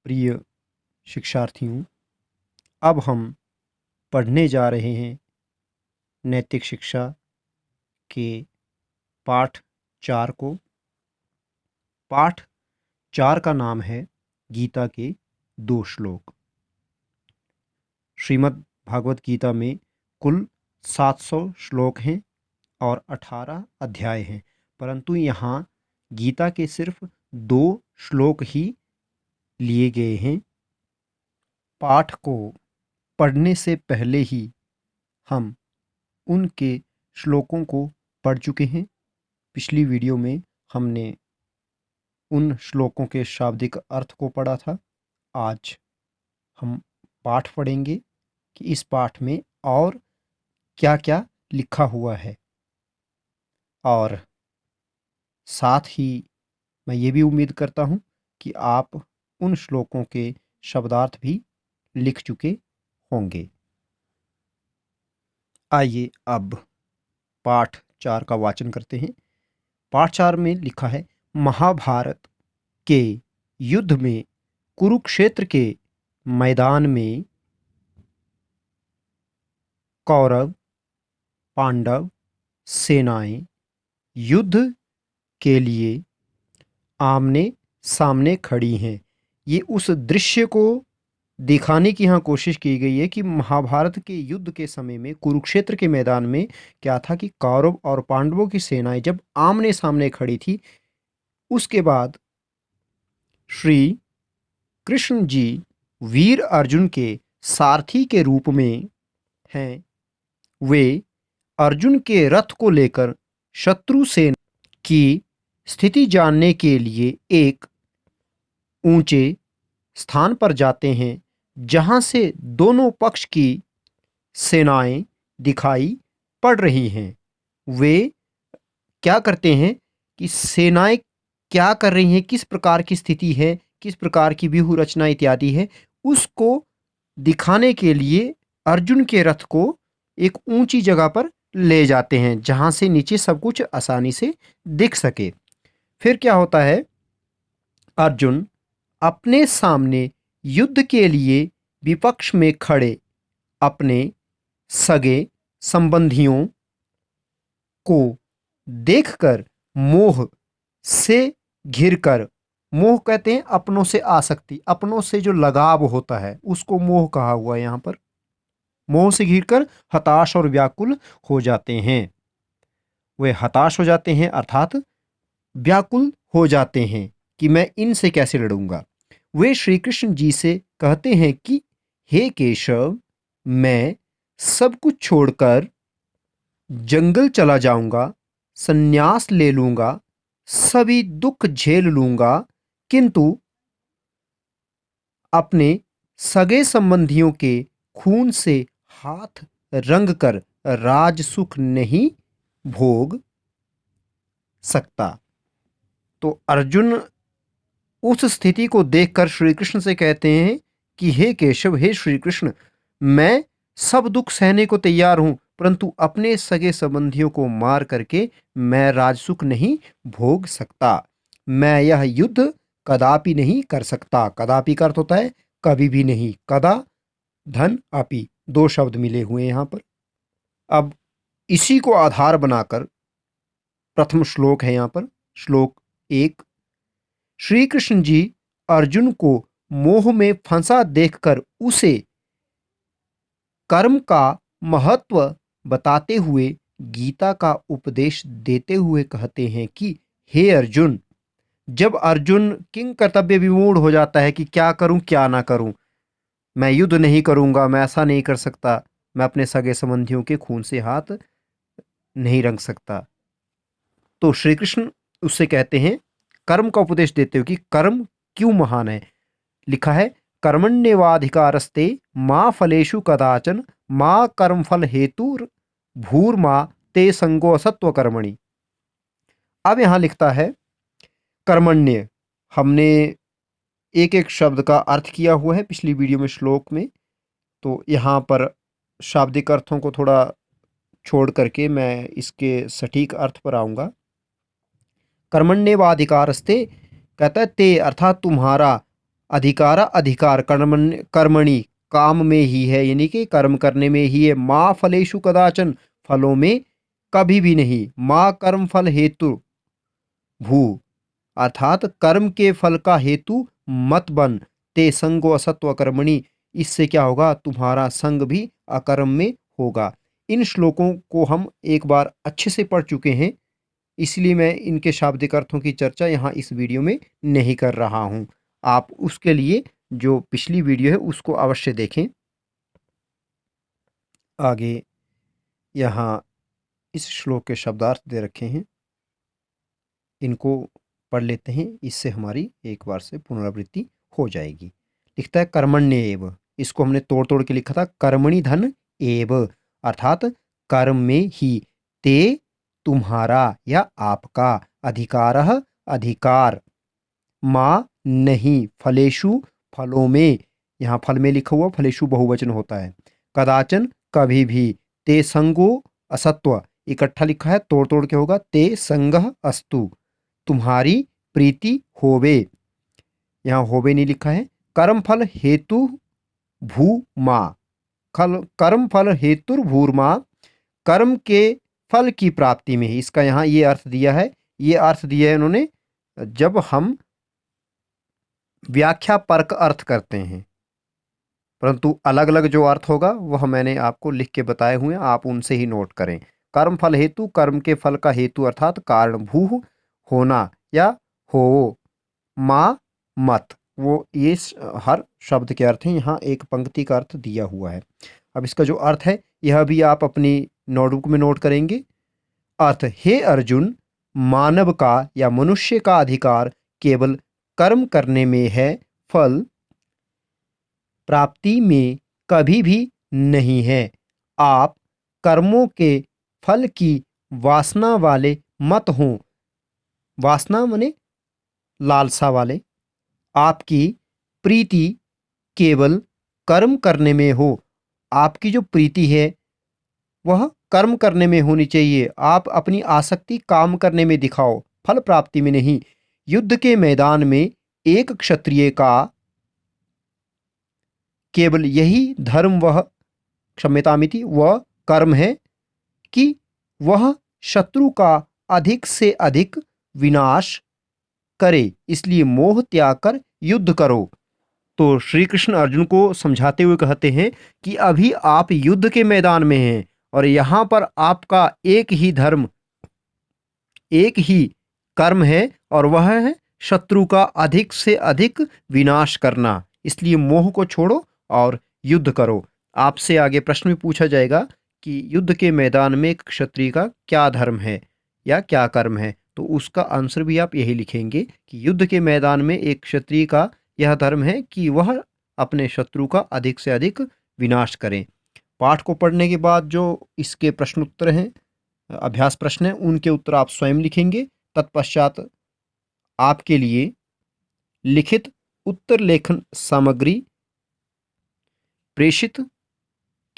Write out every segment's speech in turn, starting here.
प्रिय शिक्षार्थियों, अब हम पढ़ने जा रहे हैं नैतिक शिक्षा के पाठ 4 को। पाठ 4 का नाम है गीता के 2 श्लोक। श्रीमद् भागवत गीता में कुल 700 श्लोक हैं और 18 अध्याय हैं, परंतु यहाँ गीता के सिर्फ 2 श्लोक ही लिए गए हैं। पाठ को पढ़ने से पहले ही हम उनके श्लोकों को पढ़ चुके हैं। पिछली वीडियो में हमने उन श्लोकों के शाब्दिक अर्थ को पढ़ा था। आज हम पाठ पढ़ेंगे कि इस पाठ में और क्या क्या लिखा हुआ है, और साथ ही मैं ये भी उम्मीद करता हूँ कि आप उन श्लोकों के शब्दार्थ भी लिख चुके होंगे। आइए अब पाठ 4 का वाचन करते हैं। पाठ 4 में लिखा है, महाभारत के युद्ध में कुरुक्षेत्र के मैदान में कौरव पांडव सेनाएं युद्ध के लिए आमने सामने खड़ी हैं। ये उस दृश्य को दिखाने की यहाँ कोशिश की गई है कि महाभारत के युद्ध के समय में कुरुक्षेत्र के मैदान में क्या था कि कौरव और पांडवों की सेनाएं जब आमने सामने खड़ी थी, उसके बाद श्री कृष्ण जी वीर अर्जुन के सारथी के रूप में हैं। वे अर्जुन के रथ को लेकर शत्रु सेना की स्थिति जानने के लिए एक ऊंचे स्थान पर जाते हैं, जहां से दोनों पक्ष की सेनाएं दिखाई पड़ रही हैं। वे क्या करते हैं कि सेनाएं क्या कर रही हैं, किस प्रकार की स्थिति है, किस प्रकार की व्यूह रचना इत्यादि है, उसको दिखाने के लिए अर्जुन के रथ को एक ऊंची जगह पर ले जाते हैं, जहां से नीचे सब कुछ आसानी से दिख सके। फिर क्या होता है, अर्जुन अपने सामने युद्ध के लिए विपक्ष में खड़े अपने सगे संबंधियों को देखकर मोह से घिरकर, मोह कहते हैं अपनों से आसक्ति, अपनों से जो लगाव होता है उसको मोह कहा हुआ है। यहाँ पर मोह से घिरकर हताश और व्याकुल हो जाते हैं। वे हताश हो जाते हैं अर्थात व्याकुल हो जाते हैं कि मैं इनसे कैसे लड़ूंगा। वे श्री कृष्ण जी से कहते हैं कि हे केशव, मैं सब कुछ छोड़कर जंगल चला जाऊंगा, संन्यास ले लूंगा, सभी दुख झेल लूंगा, किंतु अपने सगे संबंधियों के खून से हाथ रंग कर राज सुख नहीं भोग सकता। तो अर्जुन उस स्थिति को देखकर श्री कृष्ण से कहते हैं कि हे केशव, हे श्री कृष्ण, मैं सब दुख सहने को तैयार हूं, परंतु अपने सगे संबंधियों को मार करके मैं राजसुख नहीं भोग सकता। मैं यह युद्ध कदापि नहीं कर सकता। कदापि का अर्थ होता है कभी भी नहीं। कदा धन अपि, 2 शब्द मिले हुए यहाँ पर। अब इसी को आधार बनाकर प्रथम श्लोक है यहाँ पर, श्लोक 1। श्री कृष्ण जी अर्जुन को मोह में फंसा देखकर उसे कर्म का महत्व बताते हुए गीता का उपदेश देते हुए कहते हैं कि हे अर्जुन, जब अर्जुन किंग कर्तव्य विमूढ़ हो जाता है कि क्या करूं क्या ना करूं, मैं युद्ध नहीं करूंगा, मैं ऐसा नहीं कर सकता, मैं अपने सगे संबंधियों के खून से हाथ नहीं रंग सकता, तो श्री कृष्ण उससे कहते हैं, कर्म का उपदेश देते हुए कि कर्म क्यों महान है। लिखा है, कर्मण्येवाधिकारस्ते माँ फलेषु कदाचन माँ कर्मफल हेतुर भूर्मा ते संगो असत्व कर्मणि। अब यहां लिखता है कर्मण्य, हमने एक एक शब्द का अर्थ किया हुआ है पिछली वीडियो में श्लोक में, तो यहाँ पर शाब्दिक अर्थों को थोड़ा छोड़ करके मैं इसके सटीक अर्थ पर आऊँगा। कर्मण्येवाधिकारस्ते कहता है ते अर्थात तुम्हारा, अधिकारा अधिकार कर्मणि काम में ही है, यानी कि कर्म करने में ही है। माँ फलेषु कदाचन, फलों में कभी भी नहीं। माँ कर्म फल हेतु भू, अर्थात कर्म के फल का हेतु मत बन। ते संगो असत्व कर्मणि, इससे क्या होगा, तुम्हारा संग भी अकर्म में होगा। इन श्लोकों को हम एक बार अच्छे से पढ़ चुके हैं, इसलिए मैं इनके शाब्दिक अर्थों की चर्चा यहाँ इस वीडियो में नहीं कर रहा हूँ। आप उसके लिए जो पिछली वीडियो है उसको अवश्य देखें। आगे यहाँ इस श्लोक के शब्दार्थ दे रखे हैं, इनको पढ़ लेते हैं, इससे हमारी एक बार से पुनरावृत्ति हो जाएगी। लिखता है कर्मण्य एव, इसको हमने तोड़ तोड़ के लिखा था कर्मणि धन एव, अर्थात कर्म में ही। ते तुम्हारा या आपका, अधिकारः अधिकार, माँ नहीं, फलेषु फलों में, यहाँ फल में लिखा हुआ फलेषु बहुवचन होता है। कदाचन कभी भी, ते संगो असत्व, इकट्ठा लिखा है तोड़ तोड़ के होगा, ते संगः अस्तु, तुम्हारी प्रीति होवे, यहाँ होवे नहीं लिखा है। कर्म फल हेतु भूमा, कर्म फल हेतुर्भूर्मा, कर्म के फल की प्राप्ति में ही, इसका यहाँ ये अर्थ दिया है। ये अर्थ दिया है उन्होंने जब हम व्याख्या परक अर्थ करते हैं, परंतु अलग अलग जो अर्थ होगा वह मैंने आपको लिख के बताए हुए हैं, आप उनसे ही नोट करें। कर्म फल हेतु, कर्म के फल का हेतु अर्थात कारणभूत होना या हो। माँ मत, वो ये हर शब्द के अर्थ हैं, यहाँ एक पंक्ति का अर्थ दिया हुआ है। अब इसका जो अर्थ है यह भी आप अपनी नोटबुक में नोट करेंगे। अर्थ, हे अर्जुन, मानव का या मनुष्य का अधिकार केवल कर्म करने में है, फल प्राप्ति में कभी भी नहीं है। आप कर्मों के फल की वासना वाले मत हों, वासना माने लालसा वाले। आपकी प्रीति केवल कर्म करने में हो, आपकी जो प्रीति है वह कर्म करने में होनी चाहिए। आप अपनी आसक्ति काम करने में दिखाओ, फल प्राप्ति में नहीं। युद्ध के मैदान में एक क्षत्रिय का केवल यही धर्म वह क्षम्यतामिति वह कर्म है कि वह शत्रु का अधिक से अधिक विनाश करे, इसलिए मोह त्याग कर युद्ध करो। तो श्री कृष्ण अर्जुन को समझाते हुए कहते हैं कि अभी आप युद्ध के मैदान में हैं और यहाँ पर आपका एक ही धर्म, एक ही कर्म है और वह है शत्रु का अधिक से अधिक विनाश करना, इसलिए मोह को छोड़ो और युद्ध करो। आपसे आगे प्रश्न भी पूछा जाएगा कि युद्ध के मैदान में एक क्षत्रिय का क्या धर्म है या क्या कर्म है, तो उसका आंसर भी आप यही लिखेंगे कि युद्ध के मैदान में एक क्षत्रिय का यह धर्म है कि वह अपने शत्रु का अधिक से अधिक विनाश करें। पाठ को पढ़ने के बाद जो इसके प्रश्न उत्तर हैं, अभ्यास प्रश्न हैं, उनके उत्तर आप स्वयं लिखेंगे। तत्पश्चात आपके लिए लिखित उत्तर लेखन सामग्री प्रेषित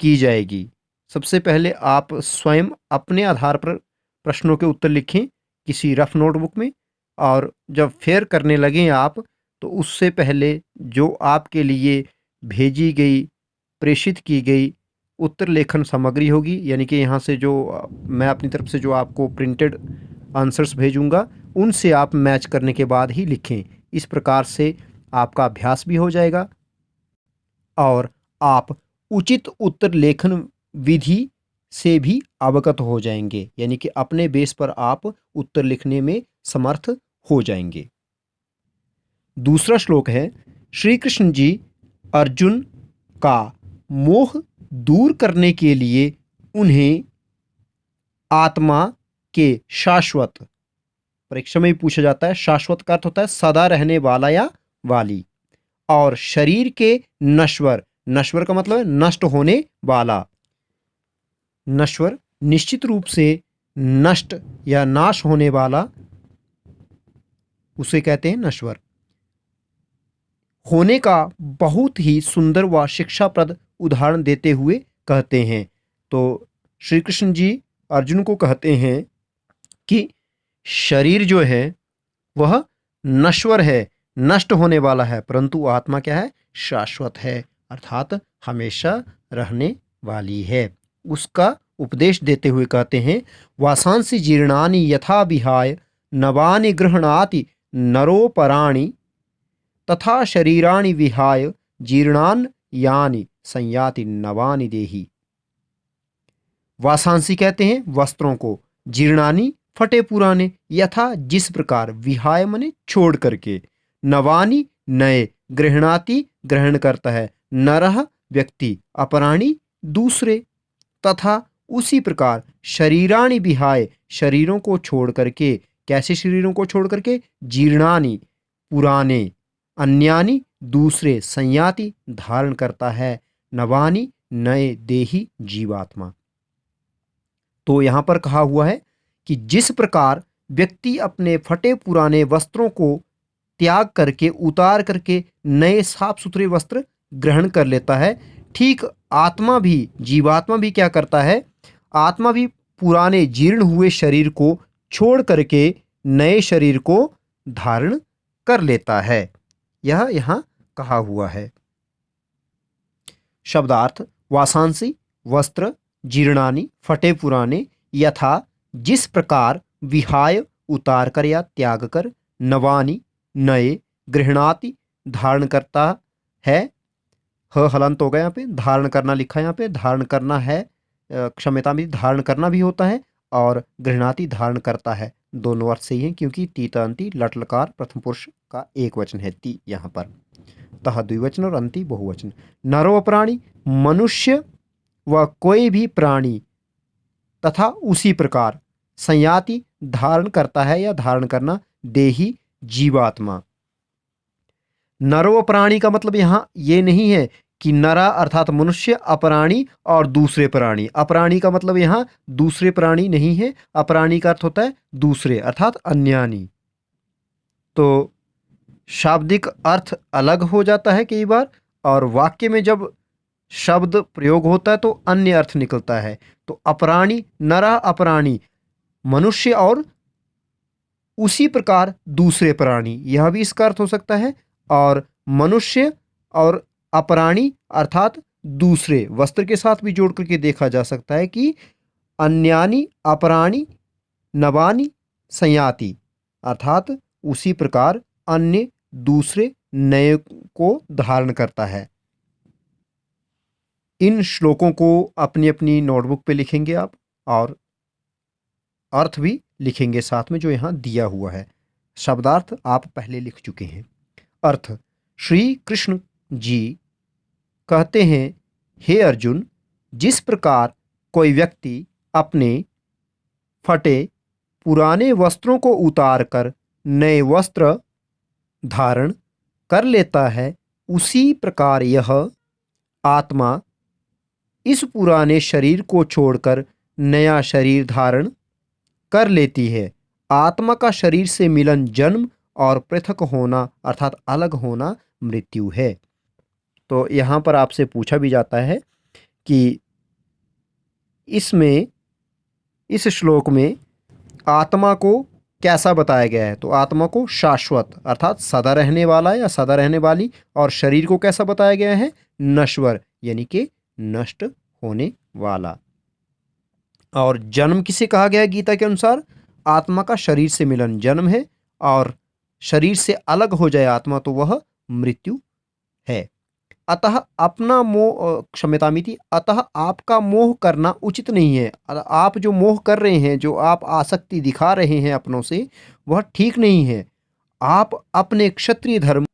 की जाएगी। सबसे पहले आप स्वयं अपने आधार पर प्रश्नों के उत्तर लिखें किसी रफ नोटबुक में, और जब फेयर करने लगें आप, तो उससे पहले जो आपके लिए भेजी गई, प्रेषित की गई उत्तर लेखन सामग्री होगी, यानी कि यहाँ से जो मैं अपनी तरफ से जो आपको प्रिंटेड आंसर्स भेजूंगा, उनसे आप मैच करने के बाद ही लिखें। इस प्रकार से आपका अभ्यास भी हो जाएगा और आप उचित उत्तर लेखन विधि से भी अवगत हो जाएंगे, यानी कि अपने बेस पर आप उत्तर लिखने में समर्थ हो जाएंगे। दूसरा श्लोक है, श्री कृष्ण जी अर्जुन का मोह दूर करने के लिए उन्हें आत्मा के शाश्वत, परीक्षा में भी पूछा जाता है, शाश्वत का अर्थ होता है सदा रहने वाला या वाली, और शरीर के नश्वर, नश्वर का मतलब है नष्ट होने वाला, नश्वर निश्चित रूप से नष्ट या नाश होने वाला, उसे कहते हैं नश्वर होने का बहुत ही सुंदर व शिक्षाप्रद उदाहरण देते हुए कहते हैं। तो श्री कृष्ण जी अर्जुन को कहते हैं कि शरीर जो है वह नश्वर है, नष्ट होने वाला है, परंतु आत्मा क्या है? शाश्वत है, अर्थात हमेशा रहने वाली है। उसका उपदेश देते हुए कहते हैं, वासांसि जीर्णानि यथा विहाय नवानि गृह्णाति नरोपराणि तथा शरीराणि विहाय जीर्णान यानि संयाति नवानि देहि। वासांसी कहते हैं वस्त्रों को, जीर्णानी फटे पुराने, यथा जिस प्रकार, विहाय मने छोड़ करके, नवानी नए, गृहणाति ग्रहण करता है, नरह व्यक्ति, अपराणी दूसरे, तथा उसी प्रकार शरीराणि विहाय शरीरों को छोड़ करके, कैसे शरीरों को छोड़ करके? जीर्णानि पुराने, अन्यानि दूसरे, संयाति धारण करता है, नवानि नए देही जीवात्मा। तो यहाँ पर कहा हुआ है कि जिस प्रकार व्यक्ति अपने फटे पुराने वस्त्रों को त्याग करके, उतार करके नए साफ सुथरे वस्त्र ग्रहण कर लेता है, ठीक आत्मा भी, जीवात्मा भी क्या करता है? आत्मा भी पुराने जीर्ण हुए शरीर को छोड़ करके नए शरीर को धारण कर लेता है। यह यहाँ कहा हुआ है। शब्दार्थ: वासांसी वस्त्र, जीर्णानि फटे पुराने, यथा जिस प्रकार, विहाय उतार कर या त्याग कर, नवानि नए, गृहणाति धारण करता है, हलंत हो गया यहाँ पे, धारण करना लिखा है यहाँ पे, धारण करना है, क्षम्यता में धारण करना भी होता है, और गृहणाति धारण करता है, दोनों अर्थ सही हैं, क्योंकि तीता अंति लट लकार प्रथम पुरुष का एक वचन है ती यहाँ पर, तह द्विवचन और अंति बहुवचन। नरो प्राणी, मनुष्य व कोई भी प्राणी, तथा उसी प्रकार, संयाति धारण करता है या धारण करना, देही जीवात्मा। नरो प्राणी का मतलब यहाँ ये नहीं है कि नरा अर्थात मनुष्य, अपराणी और दूसरे प्राणी। अपराणी का मतलब यहाँ दूसरे प्राणी नहीं है, अपराणी का अर्थ होता है दूसरे अर्थात अन्यानी। तो शाब्दिक अर्थ अलग हो जाता है कई बार, और वाक्य में जब शब्द प्रयोग होता है तो अन्य अर्थ निकलता है। तो अपराणी, नरा अपराणी, मनुष्य और उसी प्रकार दूसरे प्राणी, यह भी इसका अर्थ हो सकता है। और मनुष्य और अपराणी अर्थात दूसरे, वस्त्र के साथ भी जोड़ करके देखा जा सकता है कि अन्यानि अपराणी नवानि संयाति, अर्थात उसी प्रकार अन्य दूसरे नए को धारण करता है। इन श्लोकों को अपनी अपनी नोटबुक पे लिखेंगे आप, और अर्थ भी लिखेंगे साथ में जो यहाँ दिया हुआ है। शब्दार्थ आप पहले लिख चुके हैं। अर्थ: श्री कृष्ण जी कहते हैं, हे अर्जुन, जिस प्रकार कोई व्यक्ति अपने फटे पुराने वस्त्रों को उतार कर नए वस्त्र धारण कर लेता है, उसी प्रकार यह आत्मा इस पुराने शरीर को छोड़कर नया शरीर धारण कर लेती है। आत्मा का शरीर से मिलन जन्म और पृथक होना अर्थात अलग होना मृत्यु है। तो यहाँ पर आपसे पूछा भी जाता है कि इसमें, इस श्लोक में आत्मा को कैसा बताया गया है? तो आत्मा को शाश्वत अर्थात सदा रहने वाला या सदा रहने वाली, और शरीर को कैसा बताया गया है? नश्वर यानी कि नष्ट होने वाला। और जन्म किसे कहा गया है गीता के अनुसार? आत्मा का शरीर से मिलन जन्म है, और शरीर से अलग हो जाए आत्मा तो वह मृत्यु है। अतः अपना मोह, क्षम्यतामिति, अतः आपका मोह करना उचित नहीं है। आप जो मोह कर रहे हैं, जो आप आसक्ति दिखा रहे हैं अपनों से, वह ठीक नहीं है। आप अपने क्षत्रिय धर्म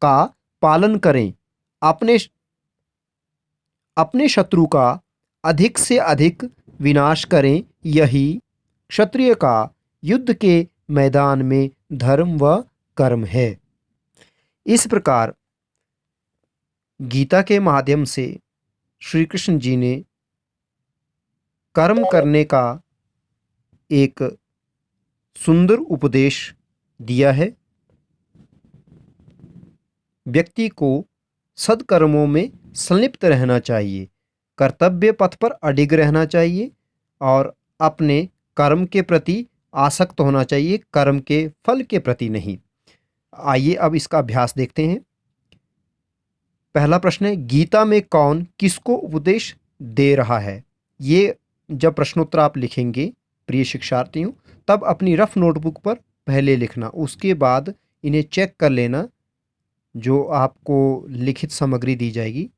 का पालन करें, अपने शत्रु का अधिक से अधिक विनाश करें, यही क्षत्रिय का युद्ध के मैदान में धर्म व कर्म है। इस प्रकार गीता के माध्यम से श्री कृष्ण जी ने कर्म करने का एक सुंदर उपदेश दिया है। व्यक्ति को सद्कर्मों में संलिप्त रहना चाहिए, कर्तव्य पथ पर अडिग रहना चाहिए, और अपने कर्म के प्रति आसक्त होना चाहिए, कर्म के फल के प्रति नहीं। आइए अब इसका अभ्यास देखते हैं। पहला प्रश्न है, गीता में कौन किसको उपदेश दे रहा है? ये जब प्रश्नोत्तर आप लिखेंगे प्रिय शिक्षार्थियों, तब अपनी रफ नोटबुक पर पहले लिखना, उसके बाद इन्हें चेक कर लेना। जो आपको लिखित सामग्री दी जाएगी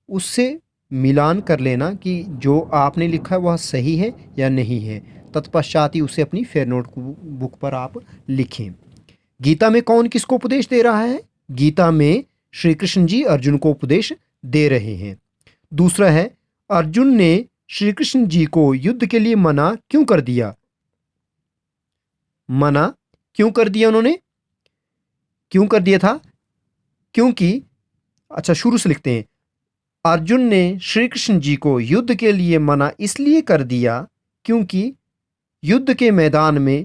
उससे मिलान कर लेना कि जो आपने लिखा है वह सही है या नहीं है। तत्पश्चात ही उसे अपनी फेयर नोट बुक पर आप लिखें। गीता में कौन किसको उपदेश दे रहा है? गीता में श्री कृष्ण जी अर्जुन को उपदेश दे रहे हैं। दूसरा है, अर्जुन ने श्री कृष्ण जी को युद्ध के लिए मना क्यों कर दिया? मना क्यों कर दिया उन्होंने? क्यों कर दिया था? क्योंकि, अच्छा शुरू से लिखते हैं। अर्जुन ने श्री कृष्ण जी को युद्ध के लिए मना इसलिए कर दिया क्योंकि युद्ध के मैदान में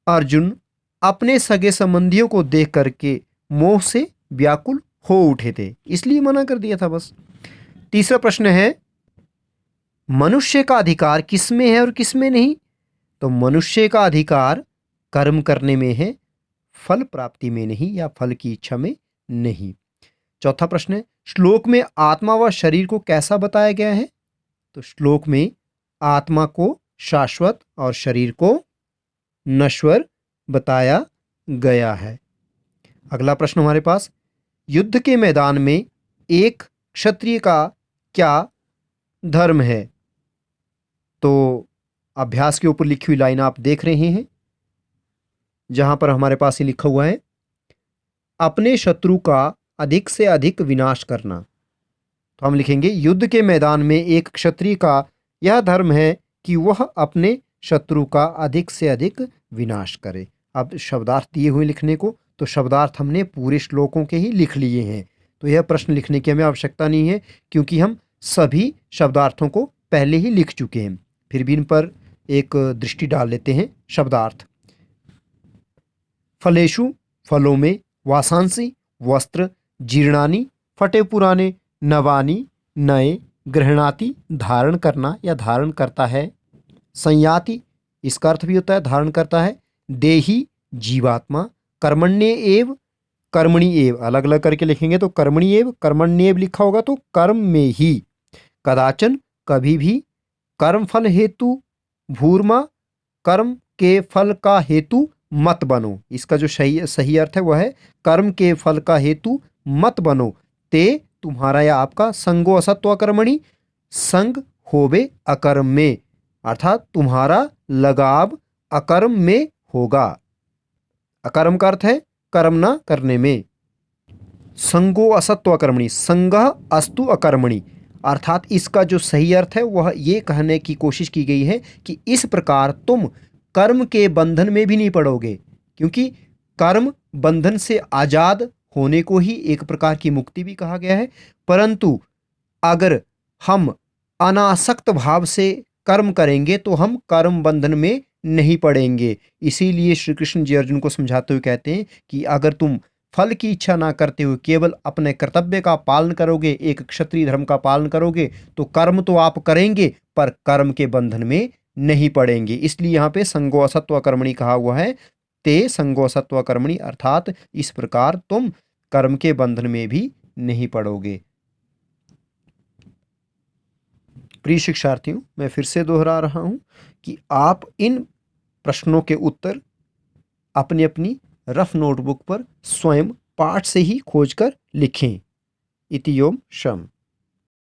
अर्जुन अपने सगे संबंधियों को देख करके मोह से व्याकुल हो उठे थे, इसलिए मना कर दिया था बस। तीसरा प्रश्न है, मनुष्य का अधिकार किसमें है और किसमें नहीं? तो मनुष्य का अधिकार कर्म करने में है, फल प्राप्ति में नहीं या फल की इच्छा में नहीं। चौथा प्रश्न है, श्लोक में आत्मा व शरीर को कैसा बताया गया है? तो श्लोक में आत्मा को शाश्वत और शरीर को नश्वर बताया गया है। अगला प्रश्न हमारे पास, युद्ध के मैदान में एक क्षत्रिय का क्या धर्म है? तो अभ्यास के ऊपर लिखी हुई लाइन आप देख रहे हैं, जहां पर हमारे पास ये लिखा हुआ है, अपने शत्रु का अधिक से अधिक विनाश करना। तो हम लिखेंगे, युद्ध के मैदान में एक क्षत्रिय का यह धर्म है कि वह अपने शत्रु का अधिक से अधिक विनाश करे। अब शब्दार्थ दिए हुए लिखने को, तो शब्दार्थ हमने पूरे श्लोकों के ही लिख लिए हैं, तो यह प्रश्न लिखने की हमें आवश्यकता नहीं है क्योंकि हम सभी शब्दार्थों को पहले ही लिख चुके हैं। फिर भी इन पर एक दृष्टि डाल लेते हैं। शब्दार्थ, फलेषु फलों में, वासांसी वस्त्र, जीर्णानी फटे पुराने, नवानी नए, गृहणाति धारण करना या धारण करता है, संयाति इसका अर्थ भी होता है धारण करता है, देही जीवात्मा, कर्मण्य एव कर्मणि एव, अलग अलग करके लिखेंगे तो कर्मणि एव कर्मण्येव लिखा होगा तो कर्म में ही, कदाचन कभी भी, कर्म फल हेतु भूर्मा, कर्म के फल का हेतु मत बनो। इसका जो सही अर्थ है वह है, कर्म के फल का हेतु मत बनो, ते तुम्हारा या आपका, संगो असत्व कर्मणि, संग होवे अकर्म में, अर्थात तुम्हारा लगाव अकर्म में होगा। अकर्म का अर्थ है कर्म ना करने में। संगो असत्व कर्मणि, संगः अस्तु अकर्मणि, अर्थात इसका जो सही अर्थ है वह ये कहने की कोशिश की गई है कि इस प्रकार तुम कर्म के बंधन में भी नहीं पड़ोगे, क्योंकि कर्म बंधन से आजाद होने को ही एक प्रकार की मुक्ति भी कहा गया है। परंतु अगर हम अनासक्त भाव से कर्म करेंगे तो हम कर्म बंधन में नहीं पड़ेंगे। इसीलिए श्री कृष्ण जी अर्जुन को समझाते हुए कहते हैं कि अगर तुम फल की इच्छा ना करते हुए केवल अपने कर्तव्य का पालन करोगे, एक क्षत्रिय धर्म का पालन करोगे, तो कर्म तो आप करेंगे पर कर्म के बंधन में नहीं पड़ेंगे। इसलिए यहाँ पे संगो असत्व कर्मणि कहा हुआ है, ते संगो असत्व कर्मणि, अर्थात इस प्रकार तुम कर्म के बंधन में भी नहीं पड़ोगे। प्रिय शिक्षार्थियों, मैं फिर से दोहरा रहा हूं कि आप इन प्रश्नों के उत्तर अपनी अपनी रफ नोटबुक पर स्वयं पाठ से ही खोजकर लिखें। इति योम शम।